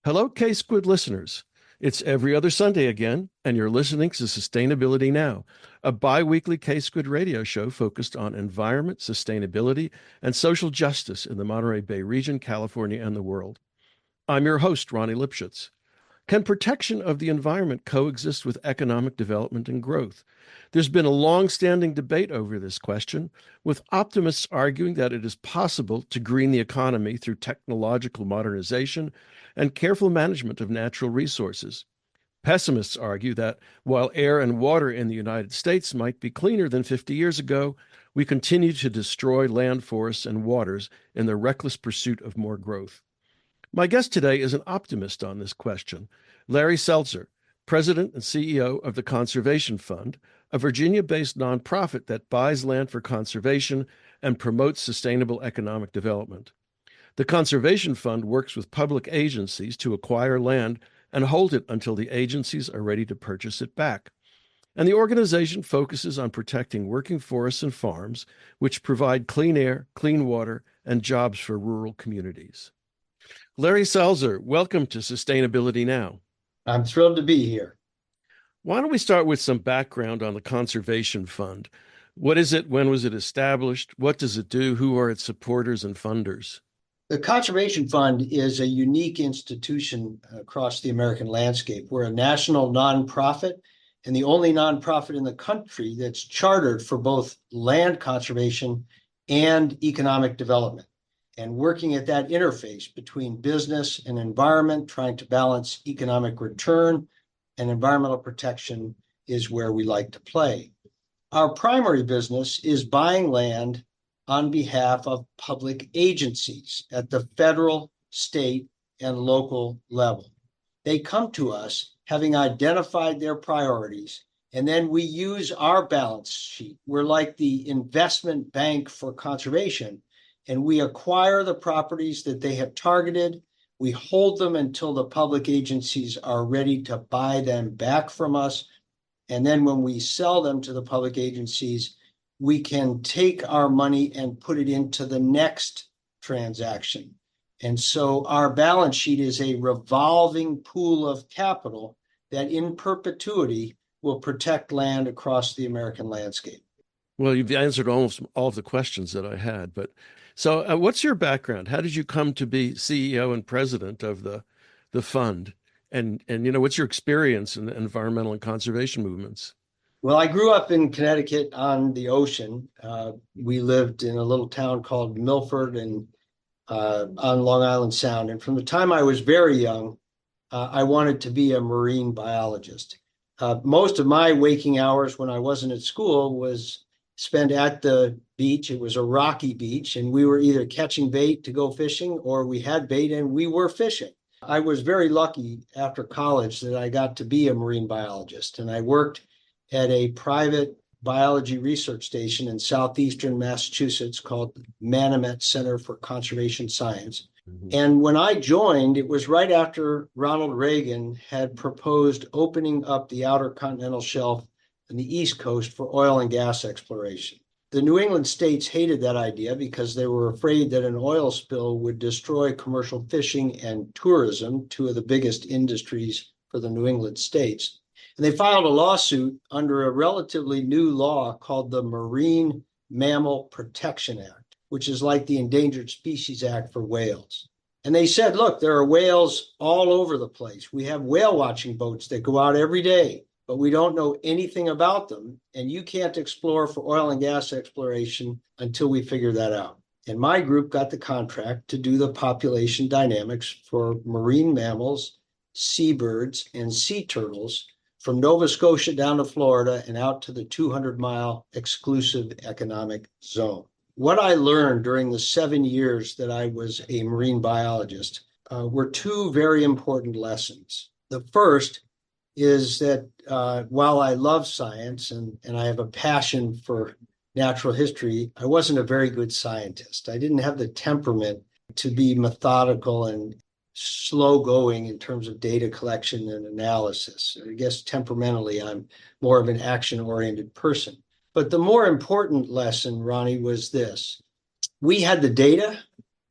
Hello, K-Squid listeners. It's every other Sunday again, and you're listening to Sustainability Now, a bi-weekly K-Squid radio show focused on environment, sustainability, and social justice in the Monterey Bay region, California, and the world. I'm your host, Ronnie Lipschutz. Can protection of the environment coexist with economic development and growth? There's been a long-standing debate over this question, with optimists arguing that it is possible to green the economy through technological modernization and careful management of natural resources. Pessimists argue that while air and water in the United States might be cleaner than 50 years ago, we continue to destroy land forests and waters in the reckless pursuit of more growth. My guest today is an optimist on this question, Larry Selzer, President and CEO of the Conservation Fund, a Virginia-based nonprofit that buys land for conservation and promotes sustainable economic development. The Conservation Fund works with public agencies to acquire land and hold it until the agencies are ready to purchase it back. And the organization focuses on protecting working forests and farms, which provide clean air, clean water, and jobs for rural communities. Larry Selzer, welcome to Sustainability Now. I'm thrilled to be here. Why don't we start with some background on the Conservation Fund? What is it? When was it established? What does it do? Who are its supporters and funders? The Conservation Fund is a unique institution across the American landscape. We're a national nonprofit and the only nonprofit in the country that's chartered for both land conservation and economic development, and working at that interface between business and environment, trying to balance economic return and environmental protection is where we like to play. Our primary business is buying land on behalf of public agencies at the federal, state, and local level. They come to us having identified their priorities, and then we use our balance sheet. We're like the investment bank for conservation, and we acquire the properties that they have targeted. We hold them until the public agencies are ready to buy them back from us. And then when we sell them to the public agencies, we can take our money and put it into the next transaction. And so our balance sheet is a revolving pool of capital that in perpetuity will protect land across the American landscape. Well, you've answered almost all of the questions that I had, but so what's your background? How did you come to be CEO and president of the fund? And what's your experience in the environmental and conservation movements? Well, I grew up in Connecticut on the ocean. We lived in a little town called Milford and on Long Island Sound. And from the time I was very young, I wanted to be a marine biologist. Most of my waking hours when I wasn't at school was spent at the beach. It was a rocky beach, and we were either catching bait to go fishing or we had bait and we were fishing. I was very lucky after college that I got to be a marine biologist, and I worked at a private biology research station in southeastern Massachusetts called Manomet Center for Conservation Science. Mm-hmm. And when I joined, it was right after Ronald Reagan had proposed opening up the outer continental shelf and the East Coast for oil and gas exploration. The New England states hated that idea because they were afraid that an oil spill would destroy commercial fishing and tourism, two of the biggest industries for the New England states. And they filed a lawsuit under a relatively new law called the Marine Mammal Protection Act, which is like the Endangered Species Act for whales. And they said, look, there are whales all over the place. We have whale watching boats that go out every day, but we don't know anything about them. And you can't explore for oil and gas exploration until we figure that out. And my group got the contract to do the population dynamics for marine mammals, seabirds, and sea turtles from Nova Scotia down to Florida and out to the 200-mile exclusive economic zone. What I learned during the 7 years that I was a marine biologist were two very important lessons. The first is that while I love science and I have a passion for natural history, I wasn't a very good scientist. I didn't have the temperament to be methodical and slow going in terms of data collection and analysis. I guess temperamentally, I'm more of an action-oriented person. But the more important lesson, Ronnie, was this. We had the data,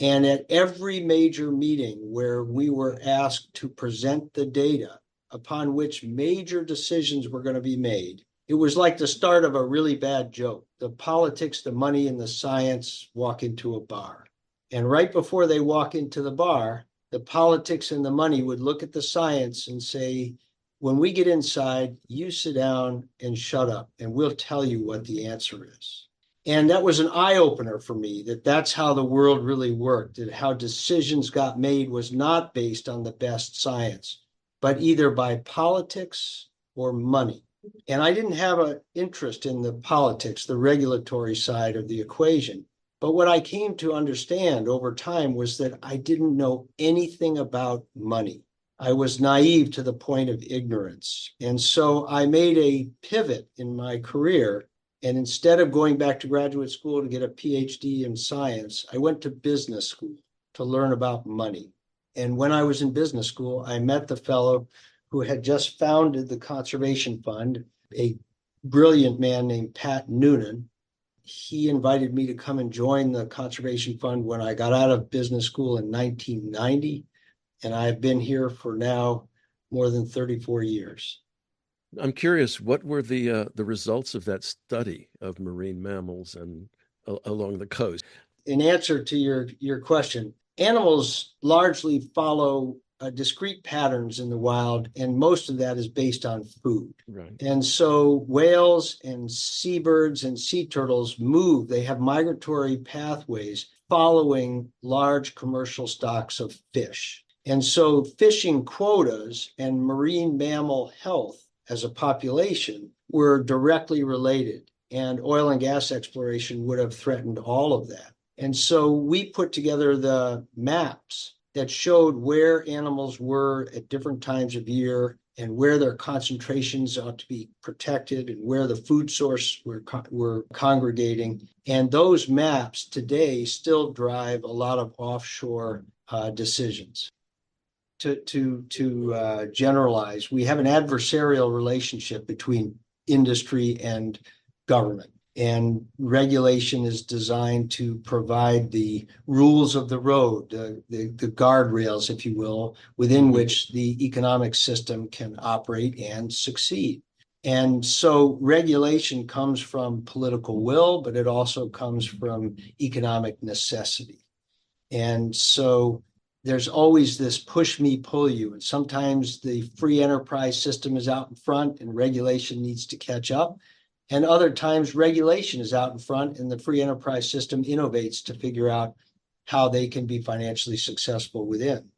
And at every major meeting where we were asked to present the data upon which major decisions were going to be made, it was like the start of a really bad joke. The politics, the money, and the science walk into a bar. And right before they walk into the bar, the politics and the money would look at the science and say, when we get inside, you sit down and shut up, and we'll tell you what the answer is. And that was an eye opener for me, that that's how the world really worked, and how decisions got made was not based on the best science, but either by politics or money. And I didn't have an interest in the politics, the regulatory side of the equation. But what I came to understand over time was that I didn't know anything about money. I was naive to the point of ignorance. And so I made a pivot in my career. And instead of going back to graduate school to get a PhD in science, I went to business school to learn about money. And when I was in business school, I met the fellow who had just founded the Conservation Fund, a brilliant man named Pat Noonan. He invited me to come and join the Conservation Fund when I got out of business school in 1990. And I've been here for now more than 34 years. I'm curious, what were the results of that study of marine mammals and along the coast? In answer to your question, animals largely follow discrete patterns in the wild, and most of that is based on food. Right. And so whales and seabirds and sea turtles move. They have migratory pathways following large commercial stocks of fish. And so fishing quotas and marine mammal health as a population were directly related, and oil and gas exploration would have threatened all of that. And so we put together the maps that showed where animals were at different times of year and where their concentrations ought to be protected and where the food source were congregating. And those maps today still drive a lot of offshore decisions. To generalize, we have an adversarial relationship between industry and government. And regulation is designed to provide the rules of the road, the guardrails, if you will, within which the economic system can operate and succeed. And so regulation comes from political will, but it also comes from economic necessity. And so there's always this push me, pull you. And sometimes the free enterprise system is out in front and regulation needs to catch up. And other times regulation is out in front and the free enterprise system innovates to figure out how they can be financially successful within.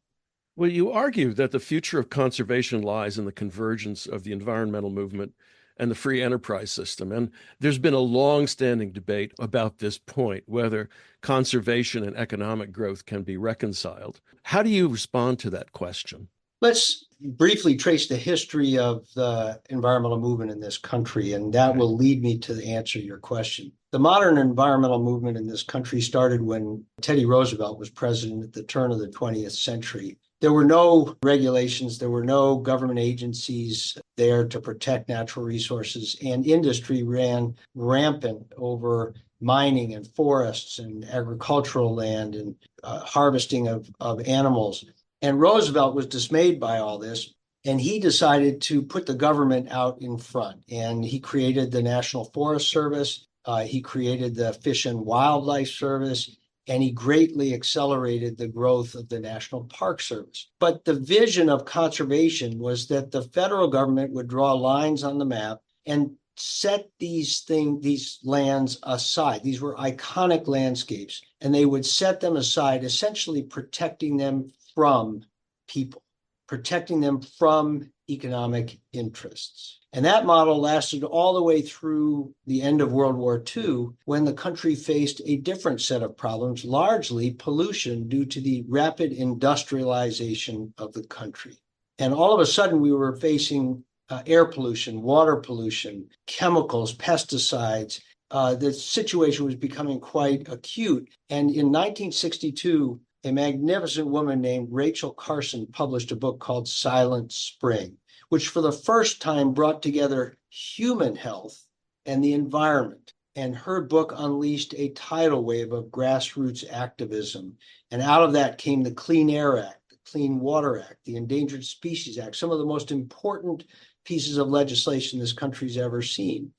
Well, you argue that the future of conservation lies in the convergence of the environmental movement and the free enterprise system. And there's been a long-standing debate about this point, whether conservation and economic growth can be reconciled. How do you respond to that question? Let's briefly trace the history of the environmental movement in this country, and that will lead me to answer your question. The modern environmental movement in this country started when Teddy Roosevelt was president at the turn of the 20th century. There were no regulations, there were no government agencies there to protect natural resources, and industry ran rampant over mining and forests and agricultural land and harvesting of animals. And Roosevelt was dismayed by all this, and he decided to put the government out in front. And he created the National Forest Service, he created the Fish and Wildlife Service, and he greatly accelerated the growth of the National Park Service. But the vision of conservation was that the federal government would draw lines on the map and set these lands aside. These were iconic landscapes, and they would set them aside, essentially protecting them from people, protecting them from economic interests. And that model lasted all the way through the end of World War II, when the country faced a different set of problems, largely pollution due to the rapid industrialization of the country. And all of a sudden, we were facing air pollution, water pollution, chemicals, pesticides. The situation was becoming quite acute. And in 1962, a magnificent woman named Rachel Carson published a book called Silent Spring, which for the first time brought together human health and the environment. And her book unleashed a tidal wave of grassroots activism. And out of that came the Clean Air Act, the Clean Water Act, the Endangered Species Act, some of the most important pieces of legislation this country's ever seen.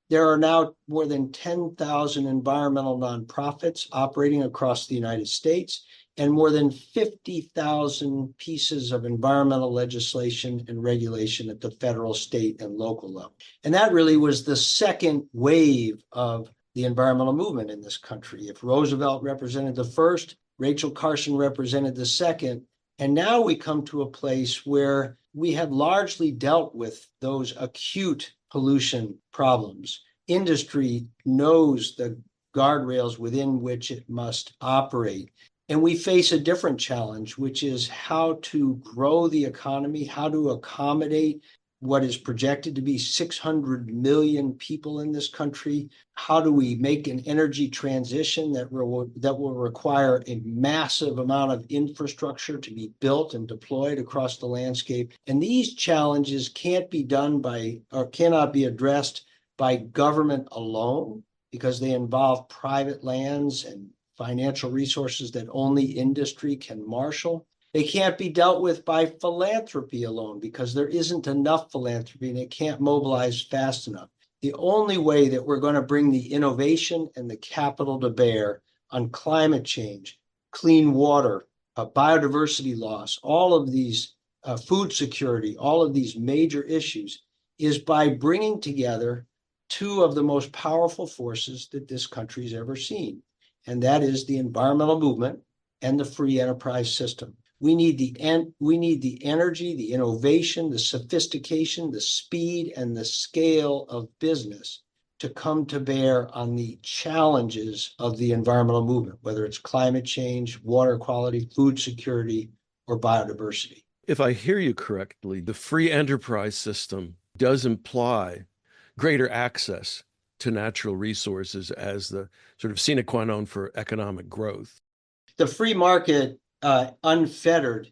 There are now more than 10,000 environmental nonprofits operating across the United States, and more than 50,000 pieces of environmental legislation and regulation at the federal, state, and local level. And that really was the second wave of the environmental movement in this country. If Roosevelt represented the first, Rachel Carson represented the second. And now we come to a place where we have largely dealt with those acute pollution problems. Industry knows the guardrails within which it must operate. And we face a different challenge, which is how to grow the economy, how to accommodate what is projected to be 600 million people in this country. How do we make an energy transition that will require a massive amount of infrastructure to be built and deployed across the landscape? And these challenges can't be done by, or cannot be addressed by government alone, because they involve private lands and financial resources that only industry can marshal. They can't be dealt with by philanthropy alone, because there isn't enough philanthropy and it can't mobilize fast enough. The only way that we're going to bring the innovation and the capital to bear on climate change, clean water, biodiversity loss, all of these food security, all of these major issues, is by bringing together two of the most powerful forces that this country's ever seen. And that is the environmental movement and the free enterprise system. We need the energy, the innovation, the sophistication, the speed, and the scale of business to come to bear on the challenges of the environmental movement, whether it's climate change, water quality, food security, or biodiversity. If I hear you correctly, the free enterprise system does imply greater access to natural resources as the sort of sine qua non for economic growth. The free market, unfettered,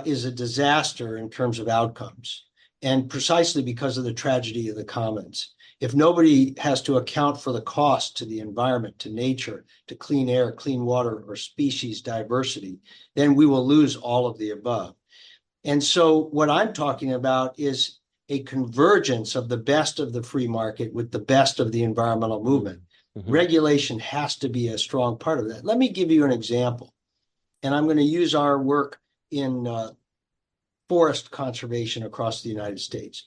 is a disaster in terms of outcomes, and precisely because of the tragedy of the commons. If nobody has to account for the cost to the environment, to nature, to clean air, clean water, or species diversity, then we will lose all of the above. And so what I'm talking about is a convergence of the best of the free market with the best of the environmental movement. Mm-hmm. Regulation has to be a strong part of that. Let me give you an example. And I'm going to use our work in forest conservation across the United States.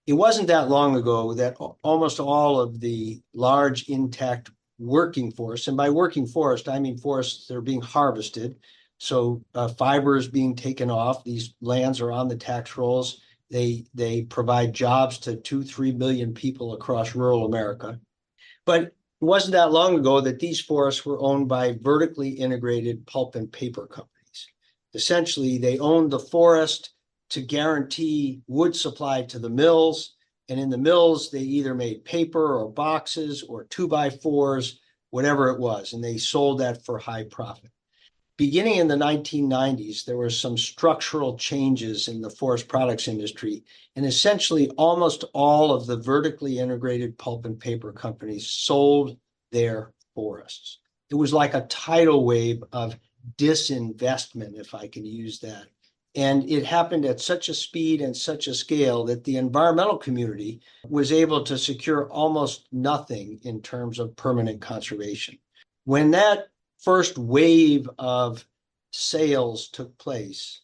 It wasn't that long ago that almost all of the large intact working forests, and by working forest, I mean forests that are being harvested. So fiber is being taken off. These lands are on the tax rolls. They provide jobs to 2-3 million people across rural America. But it wasn't that long ago that these forests were owned by vertically integrated pulp and paper companies. Essentially, they owned the forest to guarantee wood supply to the mills. And in the mills, they either made paper or boxes or 2x4s, whatever it was. And they sold that for high profit. Beginning in the 1990s, there were some structural changes in the forest products industry, and essentially almost all of the vertically integrated pulp and paper companies sold their forests. It was like a tidal wave of disinvestment, if I can use that. And it happened at such a speed and such a scale that the environmental community was able to secure almost nothing in terms of permanent conservation. When that first wave of sales took place,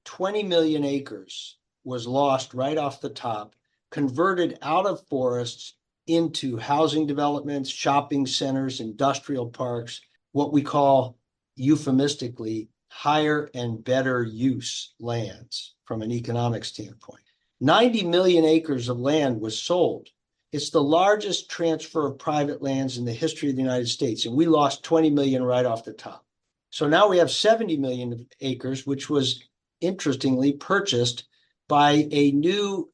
20 million acres was lost right off the top, converted out of forests into housing developments, shopping centers, industrial parks, what we call euphemistically higher and better use lands from an economic standpoint. 90 million acres of land was sold. It's the largest transfer of private lands in the history of the United States, and we lost 20 million right off the top. So now we have 70 million acres, which was interestingly purchased by a new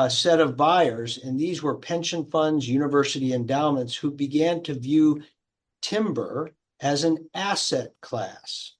set of buyers, and these were pension funds, university endowments, who began to view timber as an asset class.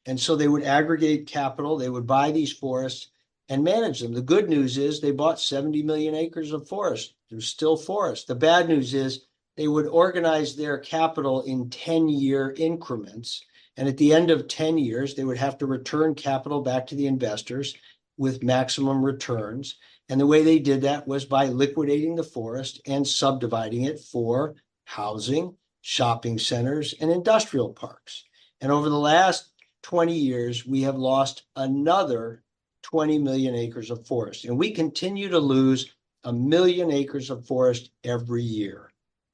And so they would aggregate capital, they would buy these forests and manage them. The good news is they bought 70 million acres of forest. There's still forest. The bad news is they would organize their capital in 10-year increments. And at the end of 10 years, they would have to return capital back to the investors with maximum returns. And the way they did that was by liquidating the forest and subdividing it for housing, shopping centers, and industrial parks. And over the last 20 years, we have lost another 20 million acres of forest. And we continue to lose 1 million acres of forest every year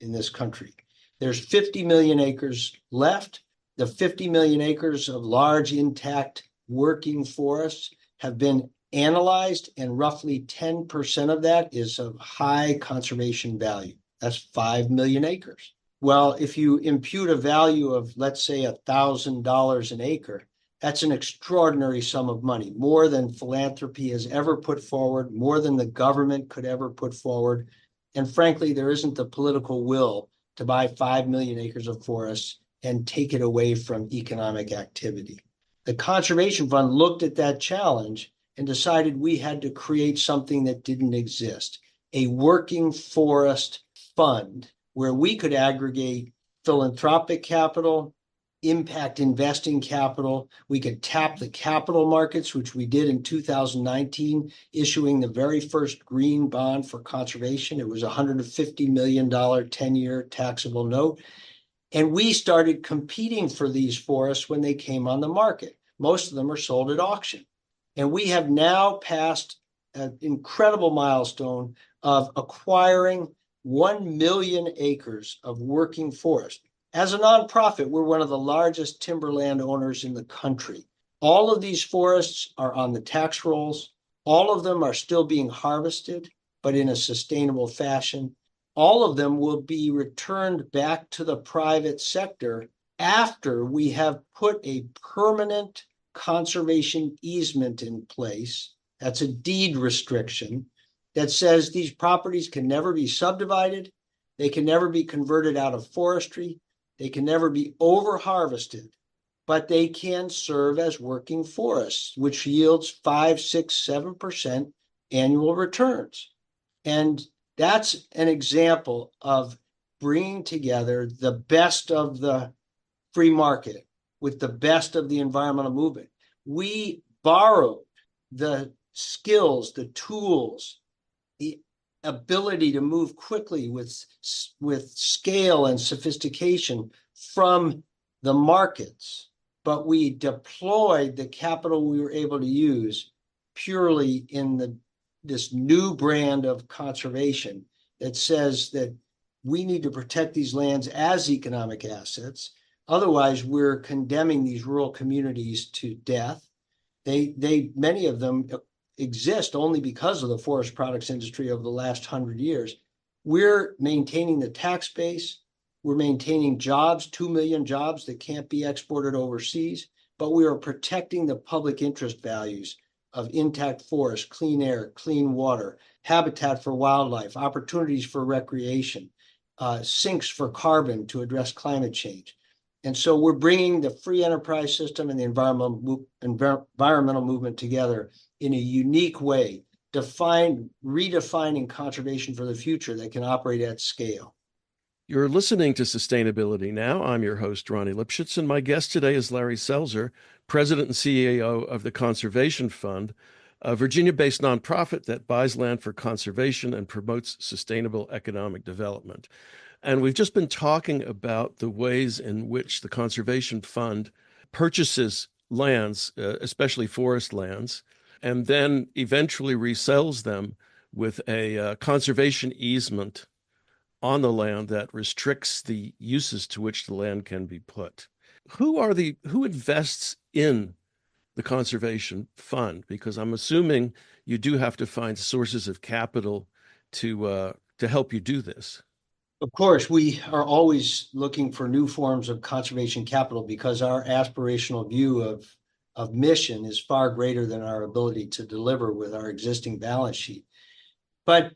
in this country. There's 50 million acres left. The 50 million acres of large, intact, working forests have been analyzed, and roughly 10% of that is of high conservation value. That's 5 million acres. Well, if you impute a value of, let's say, $1,000 an acre, that's an extraordinary sum of money, more than philanthropy has ever put forward, more than the government could ever put forward. And frankly, there isn't the political will to buy 5 million acres of forests and take it away from economic activity. The Conservation Fund looked at that challenge and decided we had to create something that didn't exist, a working forest fund where we could aggregate philanthropic capital, impact investing capital. We could tap the capital markets, which we did in 2019, issuing the very first green bond for conservation. It was a $150 million 10-year taxable note. And we started competing for these forests when they came on the market. Most of them are sold at auction. And we have now passed an incredible milestone of acquiring 1 million acres of working forest. As a nonprofit, we're one of the largest timberland owners in the country. All of these forests are on the tax rolls. All of them are still being harvested, but in a sustainable fashion. All of them will be returned back to the private sector after we have put a permanent conservation easement in place. That's a deed restriction that says these properties can never be subdivided. They can never be converted out of forestry. They can never be over-harvested, but they can serve as working forests, which yields 5, 6, 7% annual returns. And that's an example of bringing together the best of the free market with the best of the environmental movement. We borrowed the skills, the tools, the ability to move quickly with scale and sophistication from the markets, but we deployed the capital we were able to use purely in this new brand of conservation that says that we need to protect these lands as economic assets. Otherwise, we're condemning these rural communities to death. Many of them exist only because of the forest products industry over the last 100 years. We're maintaining the tax base. We're maintaining jobs, 2 million jobs that can't be exported overseas, but we are protecting the public interest values of intact forests, clean air, clean water, habitat for wildlife, opportunities for recreation, sinks for carbon to address climate change. And so we're bringing the free enterprise system and the environmental movement together in a unique way, redefining conservation for the future that can operate at scale. You're listening to Sustainability Now. I'm your host, Ronnie Lipschutz, and my guest today is Larry Selzer, President and CEO of the Conservation Fund, a Virginia-based nonprofit that buys land for conservation and promotes sustainable economic development. And we've just been talking about the ways in which the Conservation Fund purchases lands, especially forest lands, and then eventually resells them with a conservation easement on the land that restricts the uses to which the land can be put. Who invests in the Conservation Fund? Because I'm assuming you do have to find sources of capital to help you do this. Of course, we are always looking for new forms of conservation capital because our aspirational view of mission is far greater than our ability to deliver with our existing balance sheet. But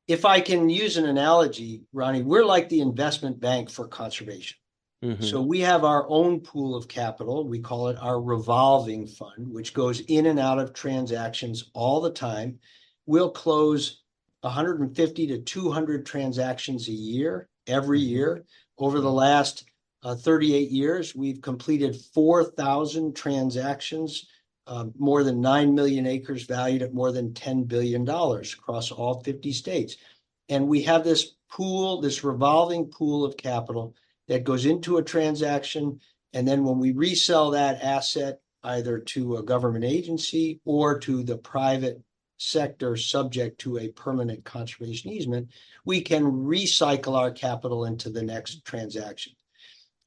if I can use an analogy, Ronnie, we're like the investment bank for conservation. Mm-hmm. So we have our own pool of capital. We call it our revolving fund, which goes in and out of transactions all the time. We'll close 150 to 200 transactions a year. every year. Over the last 38 years, we've completed 4,000 transactions, more than 9 million acres valued at more than $10 billion across all 50 states. And we have this pool, this revolving pool of capital that goes into a transaction. And then when we resell that asset, either to a government agency or to the private sector subject to a permanent conservation easement, we can recycle our capital into the next transaction.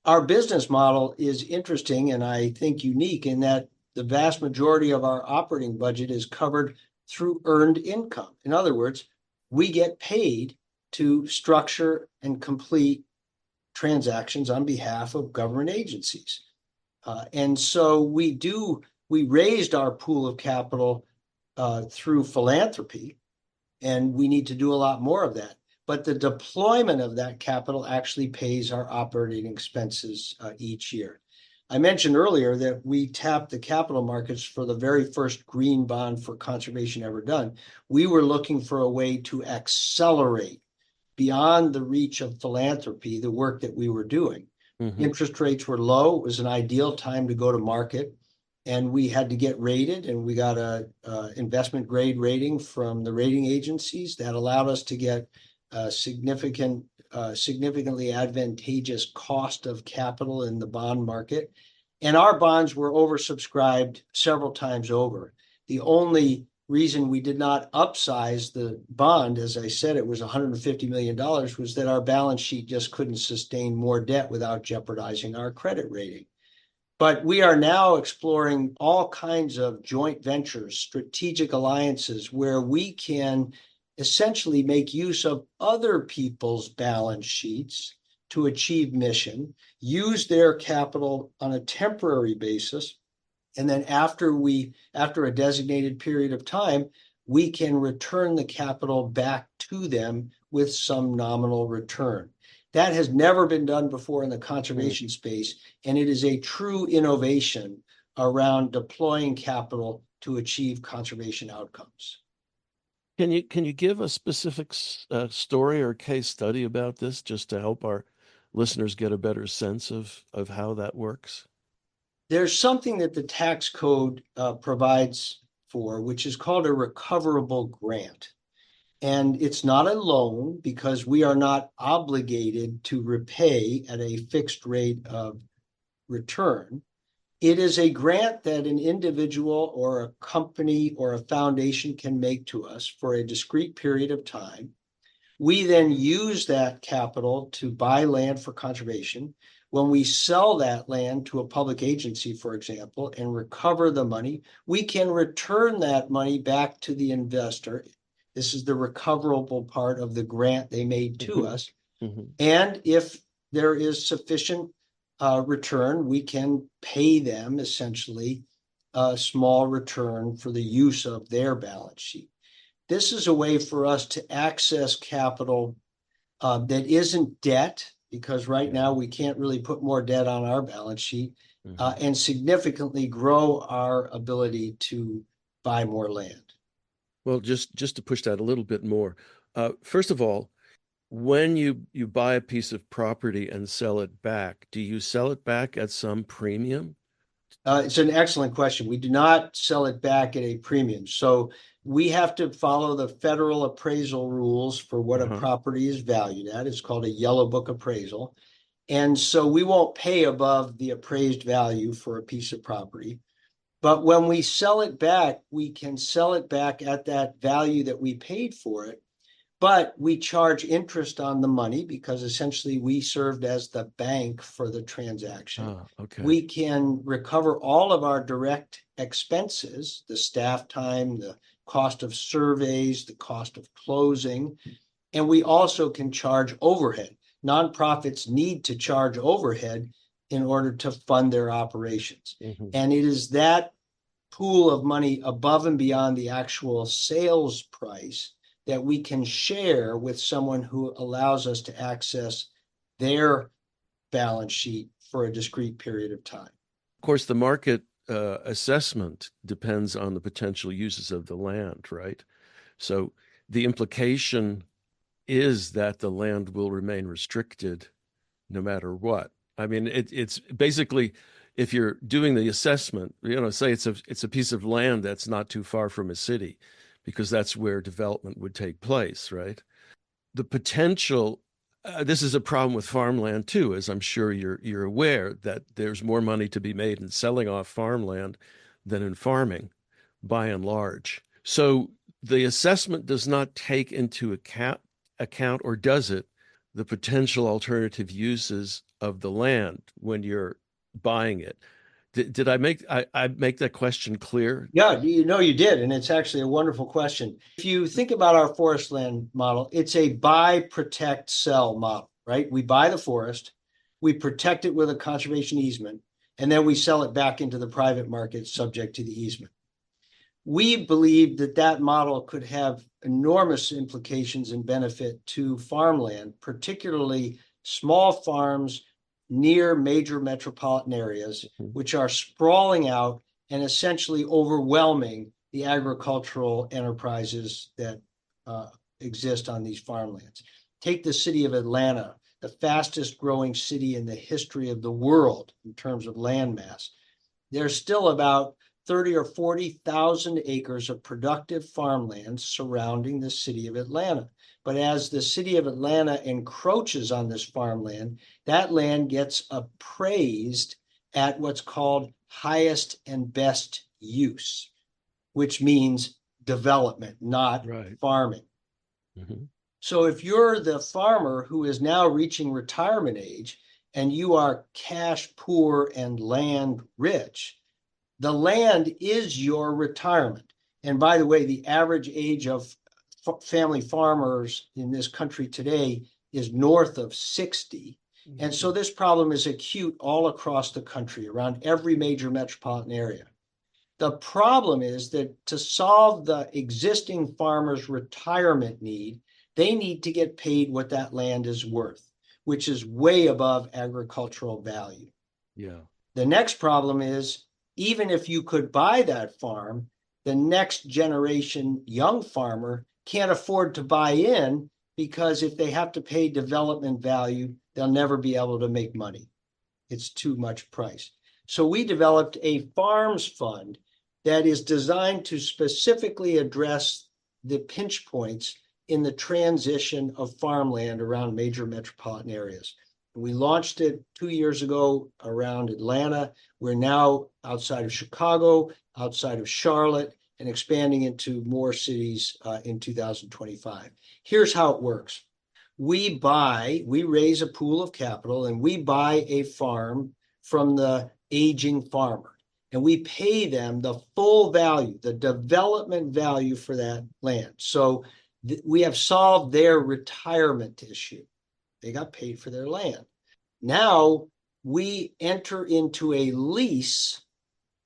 Our business model is interesting and I think unique in that the vast majority of our operating budget is covered through earned income. In other words, we get paid to structure and complete transactions on behalf of government agencies. And so we raised our pool of capital through philanthropy, and we need to do a lot more of that. But the deployment of that capital actually pays our operating expenses each year. I mentioned earlier that we tapped the capital markets for the very first green bond for conservation ever done. We were looking for a way to accelerate beyond the reach of philanthropy the work that we were doing. Interest rates were low. It was an ideal time to go to market. And we had to get rated, and we got a investment grade rating from the rating agencies that allowed us to get a significantly advantageous cost of capital in the bond market. And our bonds were oversubscribed several times over. The only reason we did not upsize the bond, as I said, it was $150 million, was that our balance sheet just couldn't sustain more debt without jeopardizing our credit rating. But we are now exploring all kinds of joint ventures, strategic alliances, where we can essentially make use of other people's balance sheets to achieve mission, use their capital on a temporary basis, and then after a designated period of time, we can return the capital back to them with some nominal return. That has never been done before in the conservation space, and it is a true innovation around deploying capital to achieve conservation outcomes. Can you give a specific story or case study about this, just to help our listeners get a better sense of how that works? There's something that the tax code provides for, which is called a recoverable grant. And it's not a loan because we are not obligated to repay at a fixed rate of return. It is a grant that an individual or a company or a foundation can make to us for a discrete period of time. We then use that capital to buy land for conservation. When we sell that land to a public agency, for example, and recover the money, we can return that money back to the investor. This is the recoverable part of the grant they made to us. And if there is sufficient return, we can pay them essentially a small return for the use of their balance sheet. This is a way for us to access capital that isn't debt, because right now we can't really put more debt on our balance sheet, and significantly grow our ability to buy more land. Well, just to push that a little bit more, first of all, when you buy a piece of property and sell it back, do you sell it back at some premium? It's an excellent question. We do not sell it back at a premium. So we have to follow the federal appraisal rules for what a property is valued at. It's called a yellow book appraisal. And so we won't pay above the appraised value for a piece of property. But when we sell it back, we can sell it back at that value that we paid for it. But we charge interest on the money because essentially we served as the bank for the transaction. We can recover all of our direct expenses, the staff time, the cost of surveys, the cost of closing, and we also can charge overhead. Nonprofits need to charge overhead in order to fund their operations. And it is that pool of money above and beyond the actual sales price that we can share with someone who allows us to access their balance sheet for a discrete period of time. Of course, the market assessment depends on the potential uses of the land, right? So the implication is that the land will remain restricted no matter what. I mean, it's basically, if you're doing the assessment, say it's a piece of land that's not too far from a city, because that's where development would take place, right? The potential. This is a problem with farmland too, as I'm sure you're aware that there's more money to be made in selling off farmland than in farming, by and large. So the assessment does not take into account, or does it, the potential alternative uses of the land when you're buying it. Did I make that question clear? Yeah, you did. And it's actually a wonderful question. If you think about our forest land model, it's a buy, protect, sell model, right? We buy the forest, we protect it with a conservation easement, and then we sell it back into the private market subject to the easement. We believe that that model could have enormous implications and benefit to farmland, particularly small farms near major metropolitan areas, which are sprawling out and essentially overwhelming the agricultural enterprises that exist on these farmlands. Take the city of Atlanta, the fastest growing city in the history of the world in terms of land mass. There's still about 30 or 40,000 acres of productive farmland surrounding the city of Atlanta. But as the city of Atlanta encroaches on this farmland, that land gets appraised at what's called highest and best use, which means development, not farming. Mm-hmm. So if you're the farmer who is now reaching retirement age and you are cash poor and land rich, the land is your retirement. And by the way, the average age of family farmers in this country today is north of 60. Mm-hmm. And so this problem is acute all across the country, around every major metropolitan area. The problem is that to solve the existing farmers' retirement need, they need to get paid what that land is worth, which is way above agricultural value. Yeah. The next problem is, even if you could buy that farm, the next generation young farmer can't afford to buy in, because if they have to pay development value, they'll never be able to make money. It's too much price. So we developed a farms fund that is designed to specifically address the pinch points in the transition of farmland around major metropolitan areas. We launched it 2 years ago around Atlanta. We're now outside of Chicago, outside of Charlotte, and expanding into more cities in 2025. Here's how it works. We raise a pool of capital, and we buy a farm from the aging farmer. And we pay them the full value, the development value for that land. So we have solved their retirement issue. They got paid for their land. Now we enter into a lease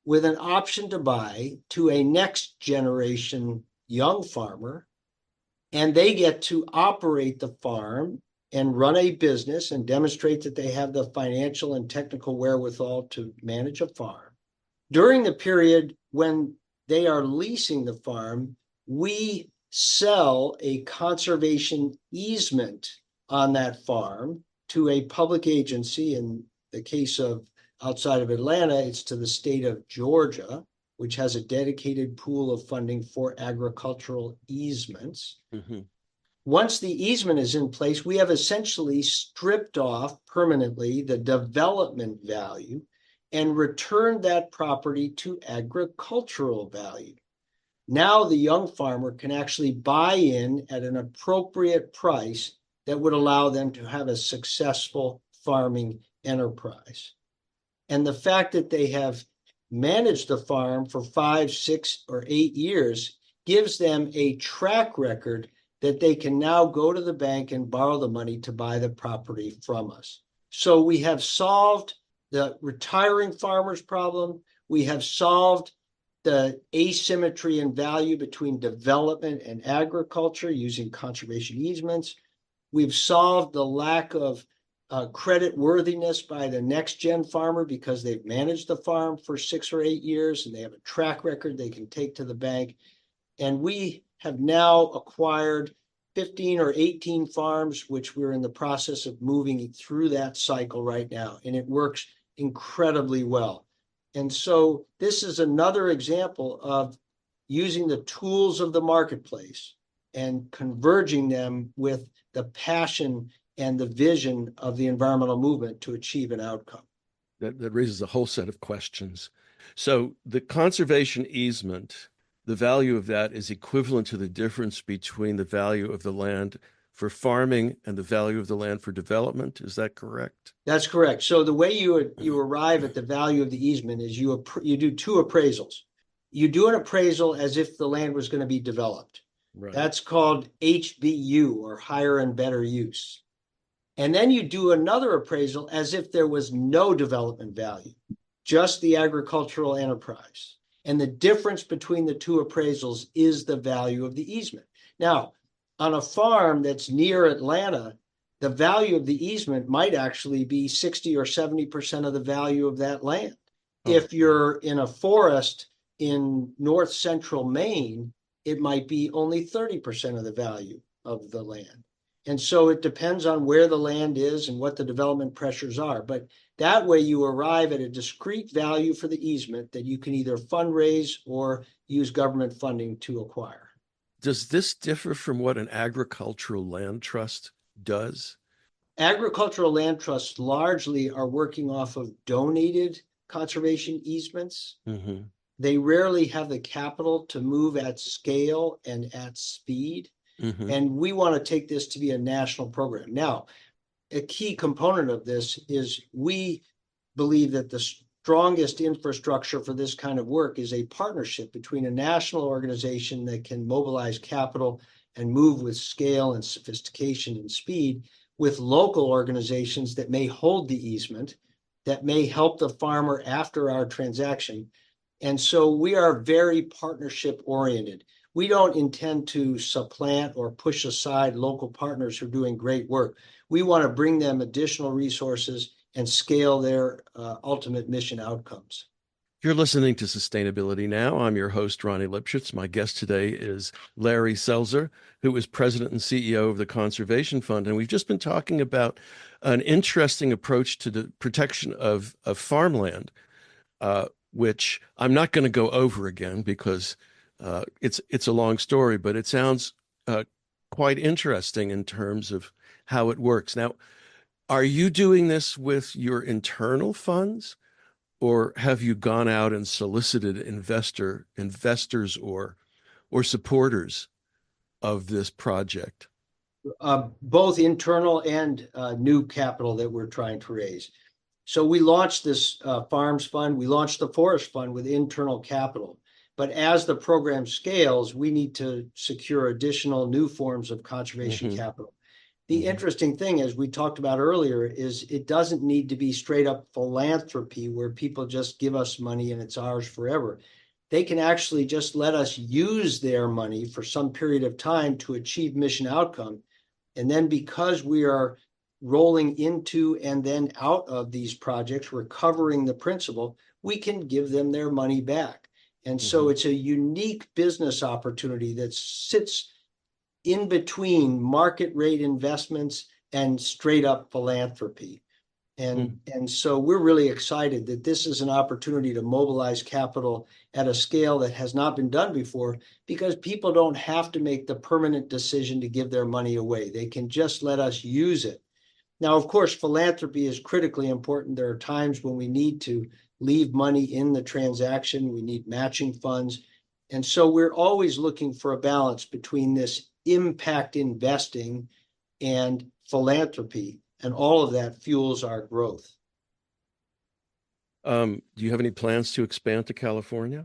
with an option to buy to a next generation young farmer, and they get to operate the farm and run a business and demonstrate that they have the financial and technical wherewithal to manage a farm. During the period when they are leasing the farm, we sell a conservation easement on that farm to a public agency. In the case of outside of Atlanta, it's to the state of Georgia, which has a dedicated pool of funding for agricultural easements. Mm-hmm. Once the easement is in place, we have essentially stripped off permanently the development value and returned that property to agricultural value. Now the young farmer can actually buy in at an appropriate price that would allow them to have a successful farming enterprise. And the fact that they have managed the farm for 5, 6, or 8 years gives them a track record that they can now go to the bank and borrow the money to buy the property from us. So we have solved the retiring farmers problem. We have solved the asymmetry in value between development and agriculture using conservation easements. We've solved the lack of credit worthiness by the next gen farmer because they've managed the farm for 6 or 8 years and they have a track record they can take to the bank. And we have now acquired 15 or 18 farms, which we're in the process of moving through that cycle right now, and it works incredibly well. And so this is another example of using the tools of the marketplace and converging them with the passion and the vision of the environmental movement to achieve an outcome. That raises a whole set of questions. So the conservation easement, the value of that is equivalent to the difference between the value of the land for farming and the value of the land for development. Is that correct? That's correct. So the way you arrive at the value of the easement is you do two appraisals. You do an appraisal as if the land was going to be developed. Right. That's called HBU, or higher and better use. And then you do another appraisal as if there was no development value, just the agricultural enterprise. And the difference between the two appraisals is the value of the easement. Now, on a farm that's near Atlanta, the value of the easement might actually be 60 or 70% of the value of that land. Oh. If you're in a forest in north central Maine, it might be only 30% of the value of the land. And so it depends on where the land is and what the development pressures are. But that way you arrive at a discrete value for the easement that you can either fundraise or use government funding to acquire. Does this differ from what an agricultural land trust does? Agricultural land trusts largely are working off of donated conservation easements. Mm-hmm. They rarely have the capital to move at scale and at speed. Mm-hmm. And we want to take this to be a national program. Now, a key component of this is we believe that the strongest infrastructure for this kind of work is a partnership between a national organization that can mobilize capital and move with scale and sophistication and speed, with local organizations that may hold the easement, that may help the farmer after our transaction. And so we are very partnership oriented. We don't intend to supplant or push aside local partners who are doing great work. We want to bring them additional resources and scale their ultimate mission outcomes. You're listening to Sustainability Now. I'm your host, Ronnie Lipschutz. My guest today is Larry Selzer, who is president and CEO of the Conservation Fund. And we've just been talking about an interesting approach to the protection of farmland, which I'm not going to go over again because it's a long story, but it sounds quite interesting in terms of how it works. Now, are you doing this with your internal funds, or have you gone out and solicited investors or supporters of this project? Both internal and new capital that we're trying to raise. So we launched this Farms Fund. We launched the Forest Fund with internal capital. But as the program scales, we need to secure additional new forms of conservation capital. The interesting thing, as we talked about earlier, is it doesn't need to be straight up philanthropy where people just give us money and it's ours forever. They can actually just let us use their money for some period of time to achieve mission outcome. And then because we are rolling into and then out of these projects, recovering the principal, we can give them their money back. And so it's a unique business opportunity that sits in between market rate investments and straight up philanthropy. And so we're really excited that this is an opportunity to mobilize capital at a scale that has not been done before, because people don't have to make the permanent decision to give their money away. They can just let us use it. Now, of course, philanthropy is critically important. There are times when we need to leave money in the transaction. We need matching funds. And so we're always looking for a balance between this impact investing and philanthropy, and all of that fuels our growth. Do you have any plans to expand to California?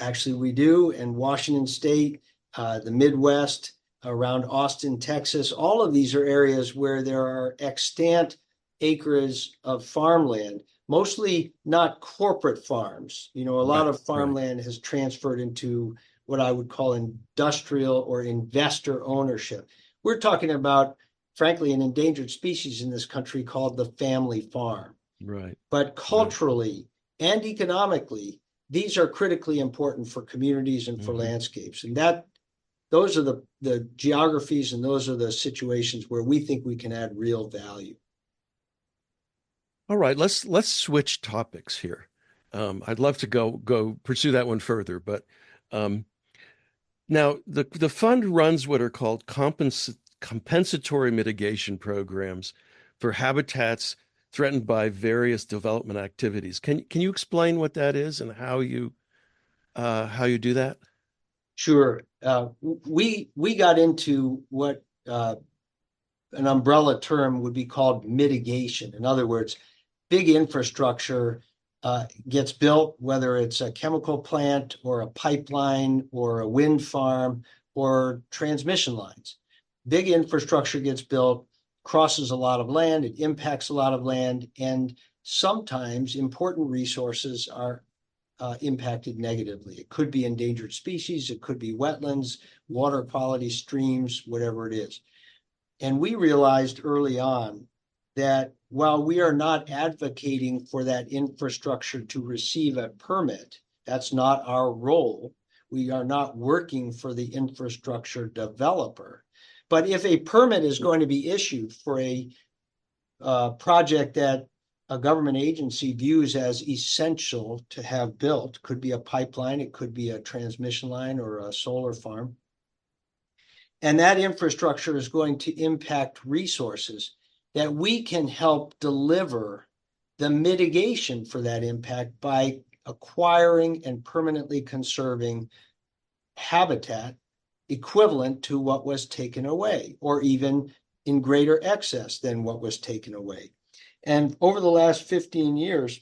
Actually, we do. And Washington State, the Midwest, around Austin, Texas, all of these are areas where there are extant acres of farmland, mostly not corporate farms. You know, a lot of farmland has transferred into what I would call industrial or investor ownership. We're talking about, frankly, an endangered species in this country called the family farm. Right. But culturally and economically, these are critically important for communities and for landscapes. And those are the geographies, and those are the situations where we think we can add real value. All right, let's switch topics here. I'd love to go pursue that one further, but um, now the fund runs what are called compensatory mitigation programs for habitats threatened by various development activities. Can you explain what that is and how you do that? Sure. We got into what an umbrella term would be called mitigation. In other words, big infrastructure gets built, whether it's a chemical plant or a pipeline or a wind farm or transmission lines. Big infrastructure gets built, crosses a lot of land, it impacts a lot of land, and sometimes important resources are impacted negatively. It could be endangered species, it could be wetlands, water quality, streams, whatever it is. And we realized early on that while we are not advocating for that infrastructure to receive a permit, that's not our role. We are not working for the infrastructure developer. But if a permit is going to be issued for a project that a government agency views as essential to have built, could be a pipeline, it could be a transmission line or a solar farm, and that infrastructure is going to impact resources, that we can help deliver the mitigation for that impact by acquiring and permanently conserving habitat equivalent to what was taken away, or even in greater excess than what was taken away. And over the last 15 years,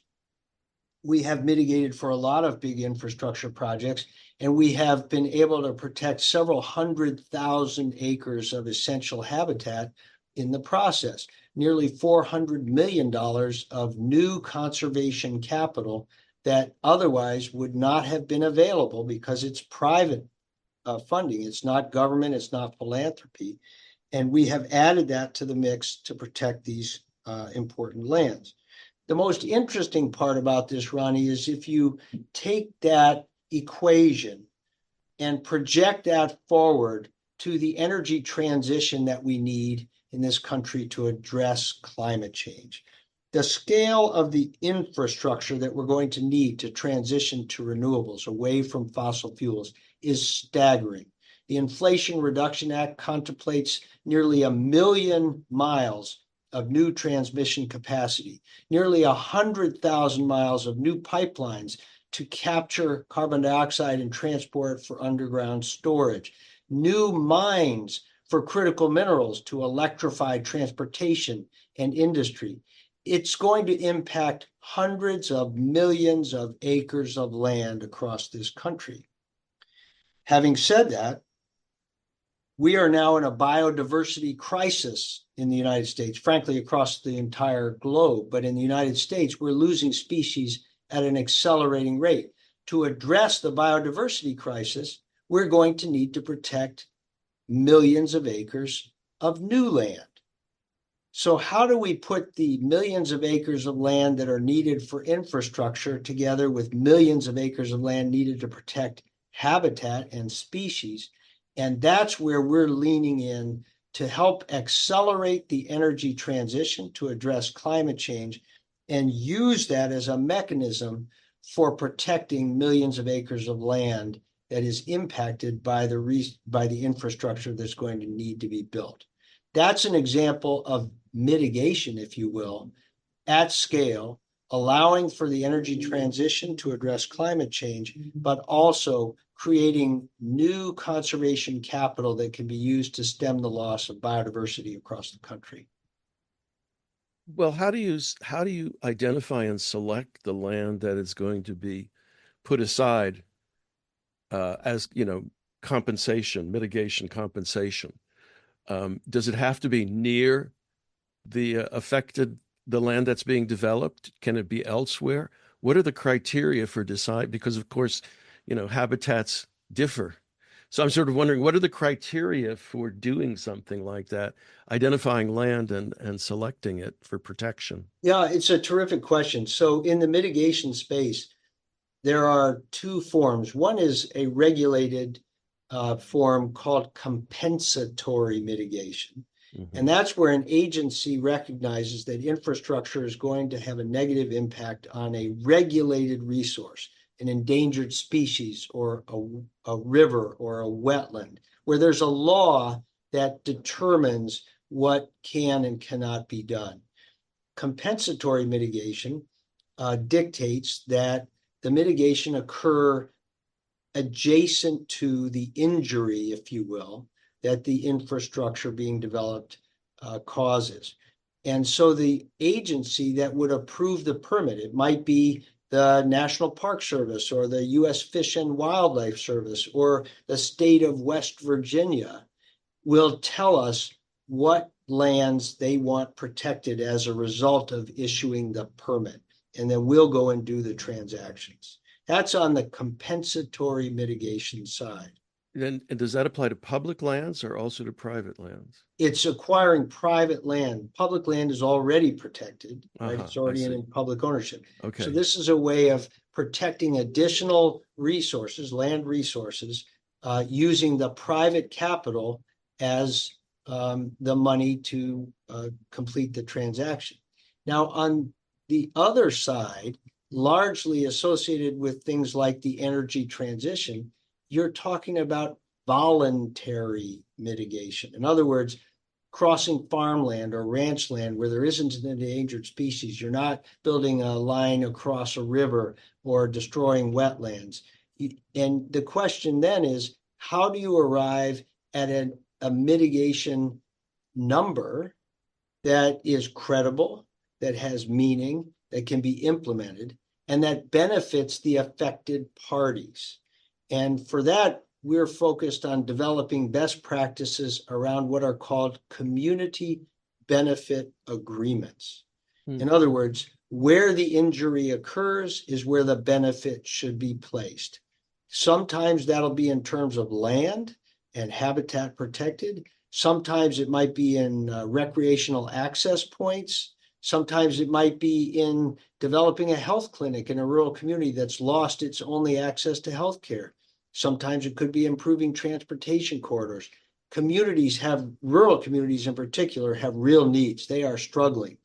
we have mitigated for a lot of big infrastructure projects, and we have been able to protect several 100,000 acres of essential habitat in the process. Nearly $400 million of new conservation capital that otherwise would not have been available because it's private funding. It's not government, it's not philanthropy. And we have added that to the mix to protect these important lands. The most interesting part about this, Ronnie, is if you take that equation and project that forward to the energy transition that we need in this country to address climate change. The scale of the infrastructure that we're going to need to transition to renewables away from fossil fuels is staggering. The Inflation Reduction Act contemplates nearly 1 million miles of new transmission capacity, nearly 100,000 miles of new pipelines to capture carbon dioxide and transport for underground storage, new mines for critical minerals to electrify transportation and industry. It's going to impact hundreds of millions of acres of land across this country. Having said that, we are now in a biodiversity crisis in the United States, frankly, across the entire globe. But in the United States, we're losing species at an accelerating rate. To address the biodiversity crisis, we're going to need to protect millions of acres of new land. So how do we put the millions of acres of land that are needed for infrastructure together with millions of acres of land needed to protect habitat and species? And that's where we're leaning in to help accelerate the energy transition to address climate change and use that as a mechanism for protecting millions of acres of land that is impacted by the infrastructure that's going to need to be built. That's an example of mitigation, if you will, at scale, allowing for the energy transition to address climate change, but also creating new conservation capital that can be used to stem the loss of biodiversity across the country. Well, how do you identify and select the land that is going to be put aside as compensation, mitigation compensation? Does it have to be near the land that's being developed? Can it be elsewhere? What are the criteria for decide? Because of course, habitats differ. So I'm sort of wondering, what are the criteria for doing something like that, identifying land and selecting it for protection? Yeah, it's a terrific question. So in the mitigation space, there are two forms. One is a regulated form called compensatory mitigation. Mhm. And that's where an agency recognizes that infrastructure is going to have a negative impact on a regulated resource, an endangered species, or a river or a wetland, where there's a law that determines what can and cannot be done. Compensatory mitigation dictates that the mitigation occur adjacent to the injury, if you will, that the infrastructure being developed causes. And so the agency that would approve the permit, it might be the National Park Service or the U.S. Fish and Wildlife Service or the state of West Virginia, will tell us what lands they want protected as a result of issuing the permit. And then we'll go and do the transactions. That's on the compensatory mitigation side. And does that apply to public lands or also to private lands? It's acquiring private land. Public land is already protected, right? Uh-huh, It's I already see. in public ownership. So Okay. this is a way of protecting additional resources, land resources, using the private capital as the money to complete the transaction. Now, on the other side, largely associated with things like the energy transition, you're talking about voluntary mitigation. In other words, crossing farmland or ranch land where there isn't an endangered species. You're not building a line across a river or destroying wetlands. And the question then is, how do you arrive at a mitigation number that is credible, that has meaning, that can be implemented, and that benefits the affected parties? And for that, we're focused on developing best practices around what are called community benefit agreements. Hmm. In other words, where the injury occurs is where the benefit should be placed. Sometimes that'll be in terms of land and habitat protected. Sometimes it might be in recreational access points. Sometimes it might be in developing a health clinic in a rural community that's lost its only access to health care. Sometimes it could be improving transportation corridors. Rural communities in particular, have real needs. They are struggling.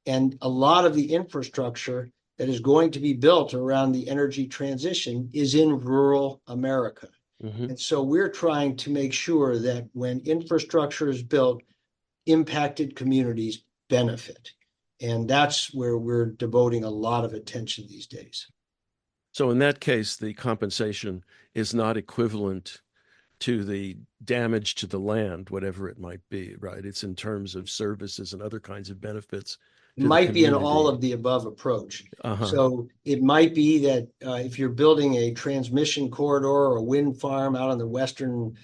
And a lot of the infrastructure that is going to be built around the energy transition is in rural America. Mm-hmm. And so we're trying to make sure that when infrastructure is built, impacted communities benefit. And that's where we're devoting a lot of attention these days. So in that case, the compensation is not equivalent to the damage to the land, whatever it might be, right? It's in terms of services and other kinds of benefits to the Might be an all community. of the above approach. Uh-huh. So it might be that if you're building a transmission corridor or a wind farm out on the western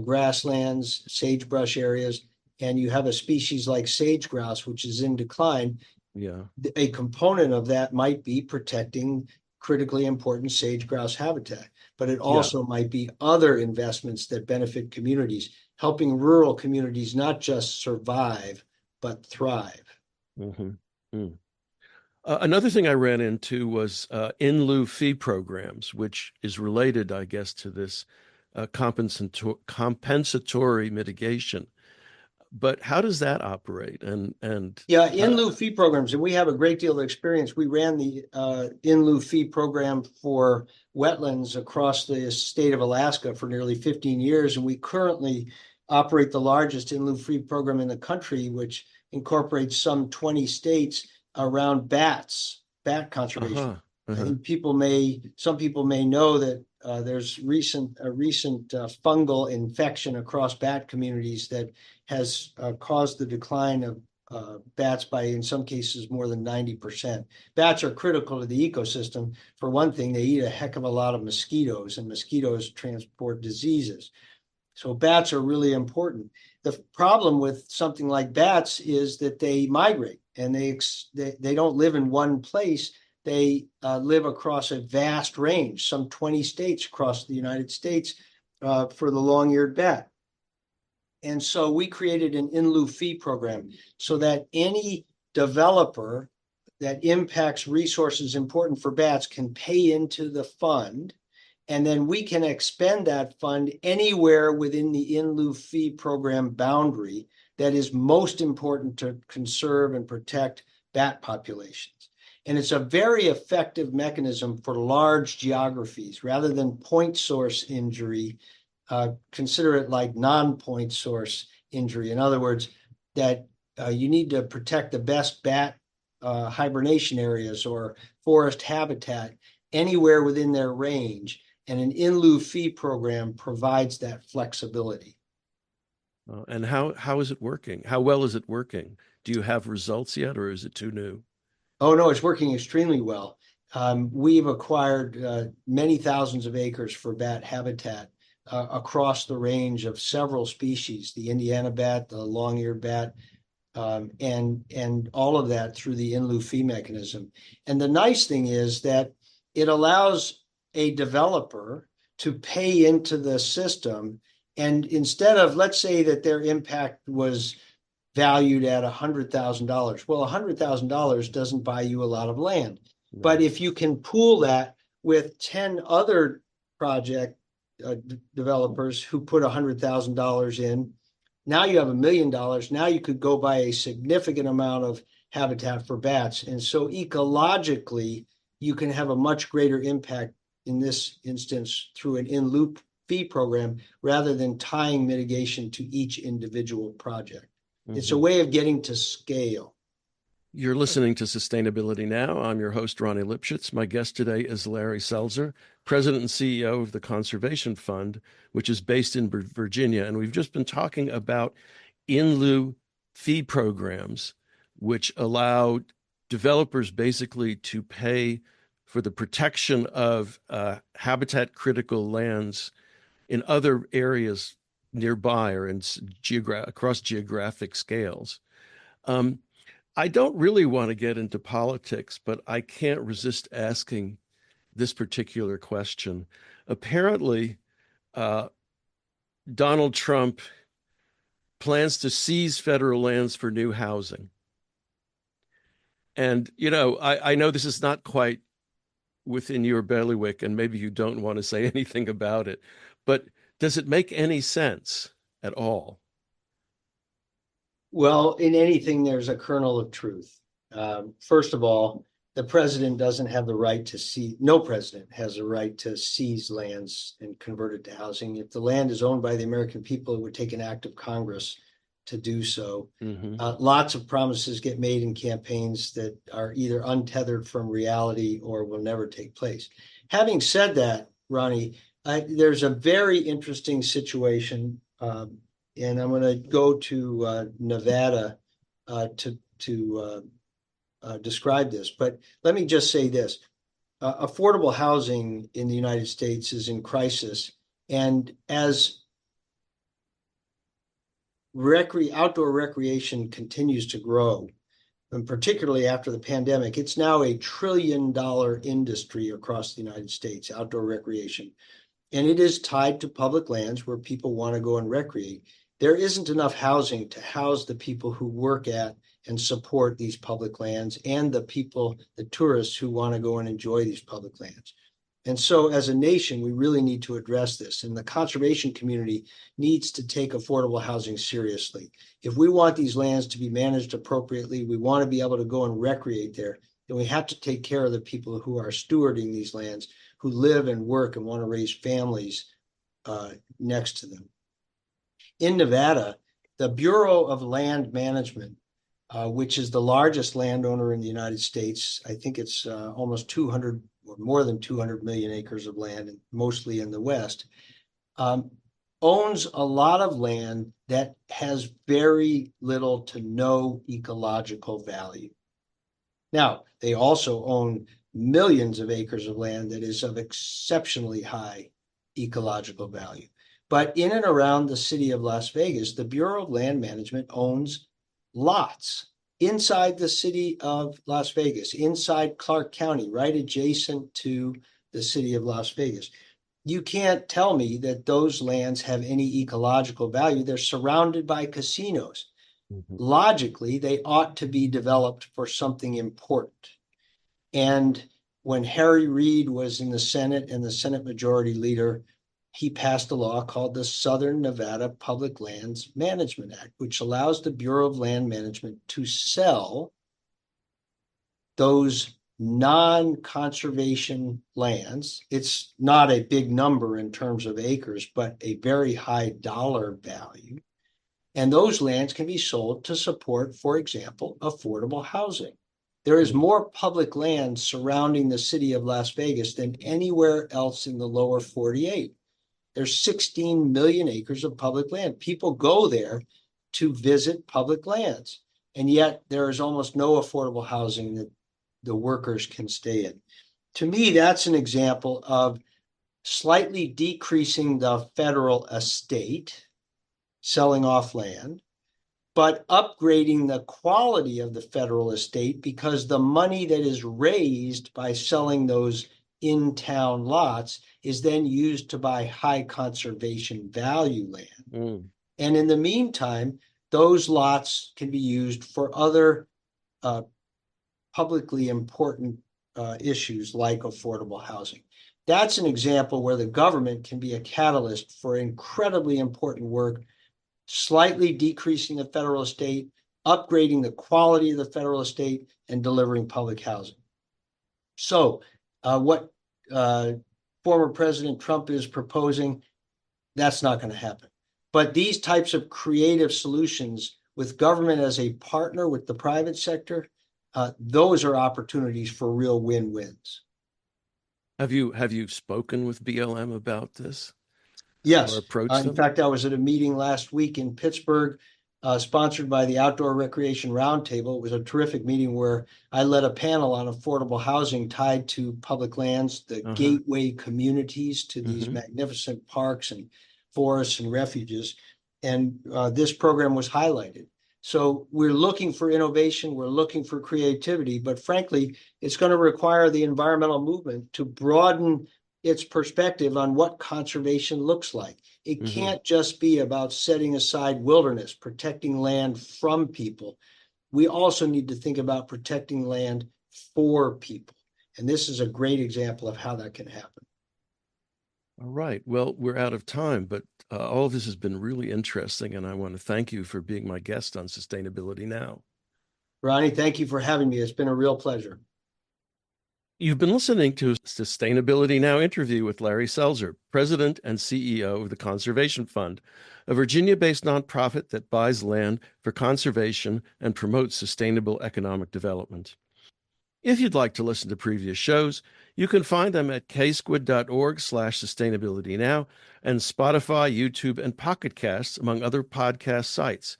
grasslands, sagebrush areas, and you have a species like sage grouse, which is in decline, Yeah. a component of that might be protecting critically important sage grouse habitat, but it Yeah. also might be other investments that benefit communities, helping rural communities not just survive, but thrive. Mm-hmm. Mm. Another thing I ran into was in lieu fee programs, which is related, I guess, to this compensatory mitigation. But how does that operate? And Yeah, in lieu fee programs, and we have a great deal of experience. We ran the in lieu fee program for wetlands across the state of Alaska for nearly 15 years, and we currently operate the largest in lieu fee program in the country, which incorporates some 20 states around bat conservation. uh-huh, I uh-huh, think some people may know that there's a recent fungal infection across bat communities that has caused the decline of bats by, in some cases, more than 90%. Bats are critical to the ecosystem. For one thing, they eat a heck of a lot of mosquitoes, and mosquitoes transport diseases. So bats are really important. The problem with something like bats is that they migrate, and they don't live in one place. They live across a vast range, some 20 states across the United States for the long-eared bat. And so we created an in lieu fee program so that any developer that impacts resources important for bats can pay into the fund And then we can expend that fund anywhere within the in lieu fee program boundary that is most important to conserve and protect bat populations. And it's a very effective mechanism for large geographies rather than point source injury. Consider it like non-point source injury. In other words, that you need to protect the best bat hibernation areas or forest habitat anywhere within their range. And an in lieu fee program provides that flexibility. And how is it working? How well is it working? Do you have results yet, or is it too new? Oh, no, it's working extremely well. We've acquired many thousands of acres for bat habitat across the range of several species, the Indiana bat, the long-eared bat, and all of that through the in lieu fee mechanism. And the nice thing is that it allows a developer to pay into the system. And instead of, let's say that their impact was valued at $100,000. Well, $100,000 doesn't buy you a lot of land. No. But if you can pool that with 10 other project developers who put $100,000 in, now you have $1 million. Now you could go buy a significant amount of habitat for bats. And so ecologically, you can have a much greater impact in this instance through an in lieu fee program rather than tying mitigation to each individual project. Mm-hmm. It's a way of getting to scale. You're listening to Sustainability Now. I'm your host, Ronnie Lipschutz. My guest today is Larry Selzer, President and CEO of the Conservation Fund, which is based in Virginia. And we've just been talking about in lieu fee programs, which allow developers basically to pay for the protection of habitat critical lands in other areas nearby or in across geographic scales. I don't really want to get into politics, but I can't resist asking this particular question. Apparently, Donald Trump plans to seize federal lands for new housing. And, you know, I know this is not quite within your bailiwick, and maybe you don't want to say anything about it, but does it make any sense at all? Well, in anything, there's a kernel of truth. First of all, the president doesn't have the right to seize, no president has a right to seize lands and convert it to housing. If the land is owned by the American people, it would take an act of Congress to do so. Mm-hmm. Lots of promises get made in campaigns that are either untethered from reality or will never take place. Having said that, Ronnie, there's a very interesting situation, and I'm going to go to Nevada to describe this. But let me just say this. Affordable housing in the United States is in crisis. And as outdoor recreation continues to grow, and particularly after the pandemic, it's now a $1 trillion industry across the United States, outdoor recreation. And it is tied to public lands where people want to go and recreate. There isn't enough housing to house the people who work at and support these public lands and the people, the tourists who want to go and enjoy these public lands. And so as a nation, we really need to address this. And the conservation community needs to take affordable housing seriously. If we want these lands to be managed appropriately, we want to be able to go and recreate there, then we have to take care of the people who are stewarding these lands, who live and work and want to raise families next to them. In Nevada, the Bureau of Land Management, which is the largest landowner in the United States, I think it's almost 200 or more than 200 million acres of land, mostly in the West, owns a lot of land that has very little to no ecological value. Now, they also own millions of acres of land that is of exceptionally high ecological value. But in and around the city of Las Vegas, the Bureau of Land Management owns lots inside the city of Las Vegas, inside Clark County, right adjacent to the city of Las Vegas. You can't tell me that those lands have any ecological value. They're surrounded by casinos. Mm-hmm. Logically, they ought to be developed for something important. And when Harry Reid was in the Senate and the Senate Majority Leader, he passed a law called the Southern Nevada Public Lands Management Act, which allows the Bureau of Land Management to sell those non-conservation lands. It's not a big number in terms of acres, but a very high dollar value. And those lands can be sold to support, for example, affordable housing. There is more public land surrounding the city of Las Vegas than anywhere else in the lower 48. There's 16 million acres of public land. People go there to visit public lands. And yet there is almost no affordable housing that the workers can stay in. To me, that's an example of slightly decreasing the federal estate, selling off land, but upgrading the quality of the federal estate, because the money that is raised by selling those in-town lots is then used to buy high conservation value land. And in the meantime, those lots can be used for other publicly important issues like affordable housing. That's an example where the government can be a catalyst for incredibly important work, slightly decreasing the federal estate, upgrading the quality of the federal estate, and delivering public housing. So what former President Trump is proposing, that's not going to happen. But these types of creative solutions with government as a partner with the private sector, those are opportunities for real win-wins. Have you spoken with BLM about this? Yes. Or approached them? In fact, I was at a meeting last week in Pittsburgh, sponsored by the Outdoor Recreation Roundtable. It was a terrific meeting where I led a panel on affordable housing tied to public lands, the gateway communities to these magnificent parks and forests and refuges. And this program was highlighted. So we're looking for innovation, we're looking for creativity, but frankly, it's going to require the environmental movement to broaden its perspective on what conservation looks like. It can't just be about setting aside wilderness, protecting land from people. We also need to think about protecting land for people. And this is a great example of how that can happen. All right. Well, we're out of time, but all of this has been really interesting, and I want to thank you for being my guest on Sustainability Now. Ronnie, thank you for having me. It's been a real pleasure. You've been listening to a Sustainability Now interview with Larry Selzer, President and CEO of the Conservation Fund, a Virginia-based nonprofit that buys land for conservation and promotes sustainable economic development. If you'd like to listen to previous shows, you can find them at ksquid.org/sustainabilitynow and Spotify, YouTube, and Pocket Casts, among other podcast sites.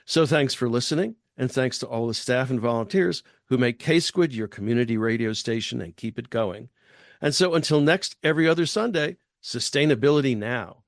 So thanks for listening, and thanks to all the staff and volunteers who make K-Squid your community radio station and keep it going. And so until next every other Sunday, Sustainability Now.